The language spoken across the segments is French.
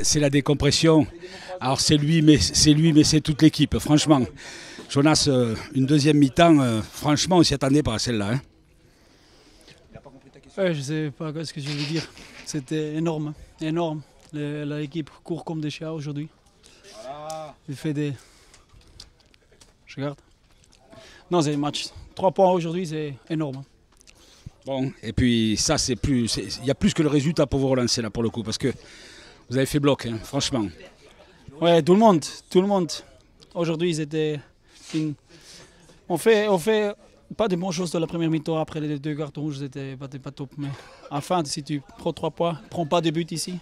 C'est la décompression. Alors c'est lui, mais c'est toute l'équipe. Franchement, Jonas, une deuxième mi-temps, franchement, on s'y attendait pas à celle-là. Hein. Ouais, je sais pas ce que je veux dire. C'était énorme, énorme. L'équipe court comme des chiens aujourd'hui. Il fait des... Je regarde. Non, c'est un match. 3 points aujourd'hui, c'est énorme. Bon, et puis ça, c'est plus, il y a plus que le résultat pour vous relancer là pour le coup, parce que vous avez fait bloc, hein, franchement. Ouais, tout le monde. Aujourd'hui, c'était on fait pas de bonnes choses de la première mi-temps. Après les 2 cartons rouges, c'était pas top. Mais enfin, si tu prends 3 points, prends pas de but ici.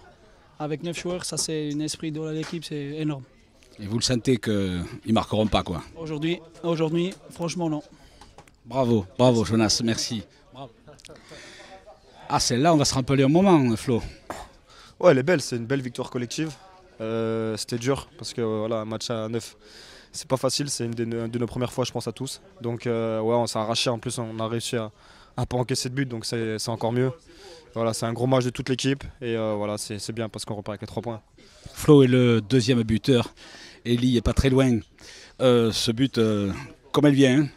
Avec 9 joueurs, ça c'est un esprit de l'équipe, c'est énorme. Et vous le sentez qu'ils ne marqueront pas, quoi. Aujourd'hui, franchement, non. Bravo, Jonas, merci. Bravo. Ah, celle-là, on va se rappeler un moment, Flo. Ouais, elle est belle, c'est une belle victoire collective. C'était dur, parce que voilà, un match à 9, c'est pas facile, c'est une de nos premières fois, je pense, à tous. Donc, ouais, on s'est arraché, en plus, on a réussi à pas encaisser de but, donc c'est encore mieux. Voilà, c'est un gros match de toute l'équipe, et voilà, c'est bien parce qu'on repart avec les 3 points. Flo est le deuxième buteur. Eli n'est pas très loin. Ce but, comme elle vient. Hein.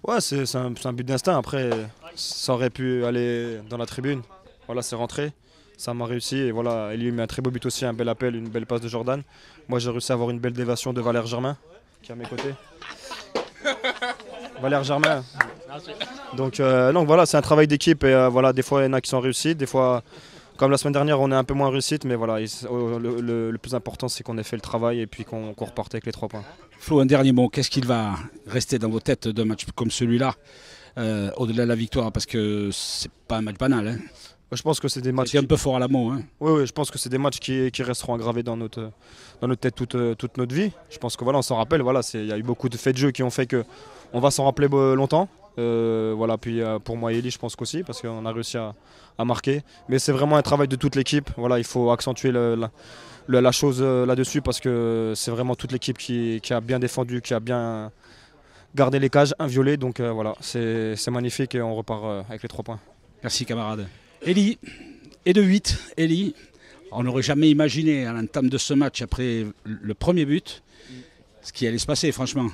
Ouais, c'est un but d'instinct. Après, ça aurait pu aller dans la tribune. Voilà, c'est rentré. Ça m'a réussi. Et voilà, Eli met un très beau but aussi, un bel appel, une belle passe de Jordan. Moi, j'ai réussi à avoir une belle déviation de Valère Germain, qui est à mes côtés. Valère Germain. Donc voilà, c'est un travail d'équipe. Et voilà, des fois, il y en a qui sont réussis. Des fois, comme la semaine dernière, on est un peu moins réussite. Mais voilà, le plus important, c'est qu'on ait fait le travail et puis qu'on repartait avec les 3 points. Flo, un dernier mot. Qu'est-ce qu'il va rester dans vos têtes d'un match comme celui-là, au-delà de la victoire? Parce que c'est pas un match banal. Hein. Je pense que c'est des matchs. C'est un peu fort à la mot. Hein. Oui, je pense que c'est des matchs qui resteront aggravés dans notre tête toute notre vie. Je pense que voilà, on s'en rappelle. Voilà, il y a eu beaucoup de faits de jeu qui ont fait qu'on va s'en rappeler longtemps. Voilà, puis pour moi et Eli, je pense qu'aussi, parce qu'on a réussi à marquer. Mais c'est vraiment un travail de toute l'équipe. Voilà, il faut accentuer la chose là-dessus, parce que c'est vraiment toute l'équipe qui a bien défendu, qui a bien gardé les cages inviolées. Donc voilà, c'est magnifique et on repart avec les 3 points. Merci camarade. Eli, et de 8, Eli, on n'aurait jamais imaginé à l'entame de ce match, après le premier but, ce qui allait se passer, franchement.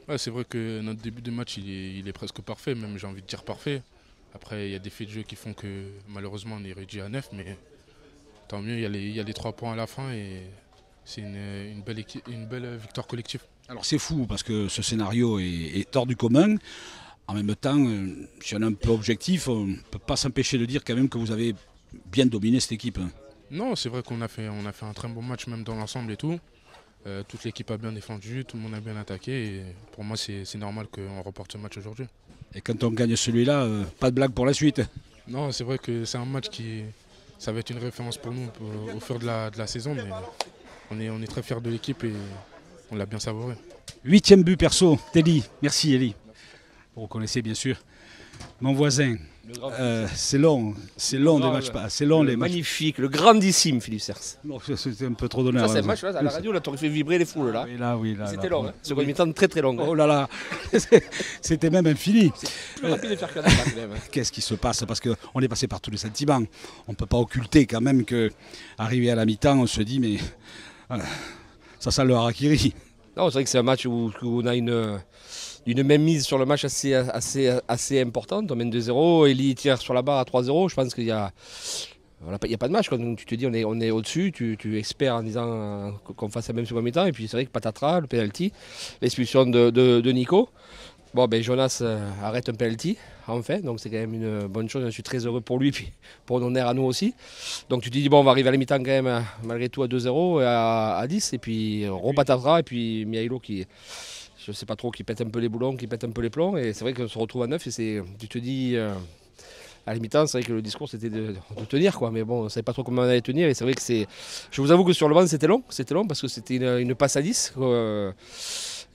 Ouais, c'est vrai que notre début de match, il est presque parfait, même j'ai envie de dire parfait. Après, il y a des faits de jeu qui font que malheureusement on est réduit à 9, mais tant mieux, il y a les 3 points à la fin et c'est une belle victoire collective. Alors c'est fou parce que ce scénario est hors du commun. En même temps, si on est un peu objectif, on ne peut pas s'empêcher de dire quand même que vous avez bien dominé cette équipe. Non, c'est vrai qu'on a fait un très bon match même dans l'ensemble et tout. Toute l'équipe a bien défendu, tout le monde a bien attaqué et pour moi c'est normal qu'on remporte ce match aujourd'hui. Et quand on gagne celui-là, pas de blague pour la suite. Non, c'est vrai que c'est un match ça va être une référence pour nous au fur de la saison, mais on est très fiers de l'équipe et on l'a bien savouré. 8e but perso, Eli. Merci Eli. Vous reconnaissez bien sûr mon voisin. C'est long des matchs pas. C'est long les matchs. Magnifique, le grandissime Philippe Sers. Non, c'était un peu trop d'honneur. Ça c'est un match là, à la radio, là t'aurais fait vibrer les foules là. Oui, là. C'était long, hein. Seconde mi-temps très très long. Oh là là, c'était même infini. C'est plus rapide de faire que là quand même. Qu'est-ce qui se passe? Parce qu'on est passé par tous les sentiments. On ne peut pas occulter quand même qu'arrivé à la mi-temps, on se dit mais ça sent le harakiri. Non, c'est vrai que c'est un match où on a une même mise sur le match assez importante. On mène 2-0, Eli tire sur la barre à 3-0. Je pense qu'il y a pas de match. Quand tu te dis on est au-dessus, tu espères en disant qu'on fasse la même seconde mi-temps. Et puis c'est vrai que patatras, le penalty, l'expulsion de Nico. Bon, ben Jonas arrête un penalty, enfin, donc c'est quand même une bonne chose. Je suis très heureux pour lui, puis pour nos nerfs à nous aussi. Donc tu te dis, bon, on va arriver à la mi-temps quand même, malgré tout, à 2-0, à 10. Et puis repatatras, et puis Mihailo qui... Je ne sais pas trop, qui pète un peu les boulons, qui pète un peu les plombs. Et c'est vrai qu'on se retrouve à 9 et tu te dis, à la mi-temps, c'est vrai que le discours c'était de tenir, quoi. Mais bon, on ne savait pas trop comment on allait tenir. Et c'est vrai que je vous avoue que sur le banc, c'était long parce que c'était une passe à 10.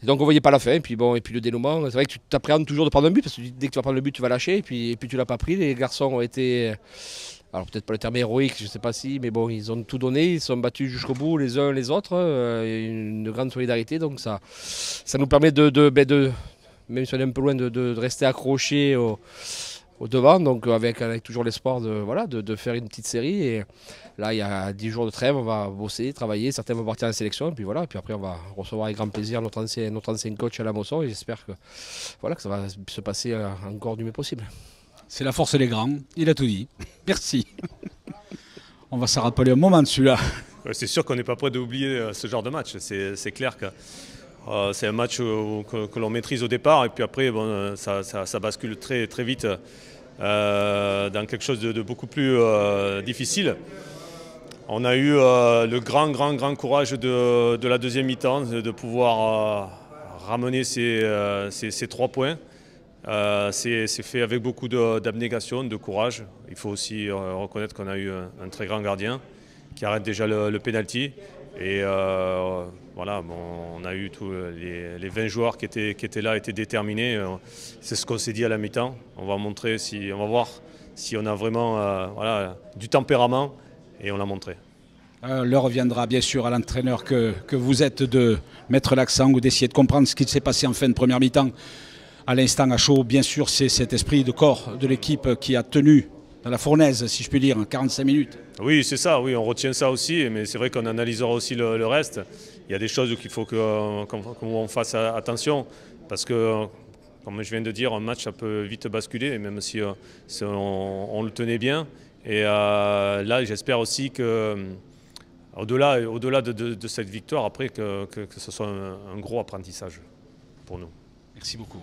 Et donc on ne voyait pas la fin. Et puis le dénouement, c'est vrai que tu t'appréhendes toujours de prendre un but parce que dès que tu vas prendre le but, tu vas lâcher. Et puis tu ne l'as pas pris. Les garçons ont été. Alors peut-être pas le terme héroïque, je ne sais pas si, mais bon, ils ont tout donné, ils sont battus jusqu'au bout les uns les autres, une grande solidarité, donc ça nous permet de même si on est un peu loin, de rester accrochés au devant, donc avec toujours l'espoir de faire une petite série. Et là, il y a 10 jours de trêve, on va bosser, travailler, certains vont partir en sélection, et puis voilà, puis après on va recevoir avec grand plaisir notre ancien coach à la Mosson, et j'espère que ça va se passer encore du mieux possible. C'est la force des grands, il a tout dit. Merci. On va s'en rappeler un moment de celui-là. C'est sûr qu'on n'est pas prêt d'oublier ce genre de match. C'est clair que c'est un match que l'on maîtrise au départ et puis après bon, ça bascule très, très vite dans quelque chose de beaucoup plus difficile. On a eu le grand courage de la deuxième mi-temps de pouvoir ramener ces 3 points. C'est fait avec beaucoup d'abnégation, de courage. Il faut aussi reconnaître qu'on a eu un très grand gardien qui arrête déjà le penalty. Et voilà, bon, on a eu tous les 20 joueurs qui étaient là, étaient déterminés. C'est ce qu'on s'est dit à la mi-temps. On va voir si on a vraiment du tempérament, et on l'a montré. L'heure viendra bien sûr à l'entraîneur que vous êtes de mettre l'accent ou d'essayer de comprendre ce qui s'est passé en fin de première mi-temps. À l'instant à chaud, bien sûr, c'est cet esprit de corps de l'équipe qui a tenu dans la fournaise, si je puis dire, en 45 minutes. Oui, c'est ça, oui, on retient ça aussi, mais c'est vrai qu'on analysera aussi le reste. Il y a des choses qu'il faut qu'on fasse attention, parce que, comme je viens de dire, un match ça peut vite basculer, même si on le tenait bien. Et là, j'espère aussi que, au-delà de cette victoire, après, que ce soit un gros apprentissage pour nous. Merci beaucoup.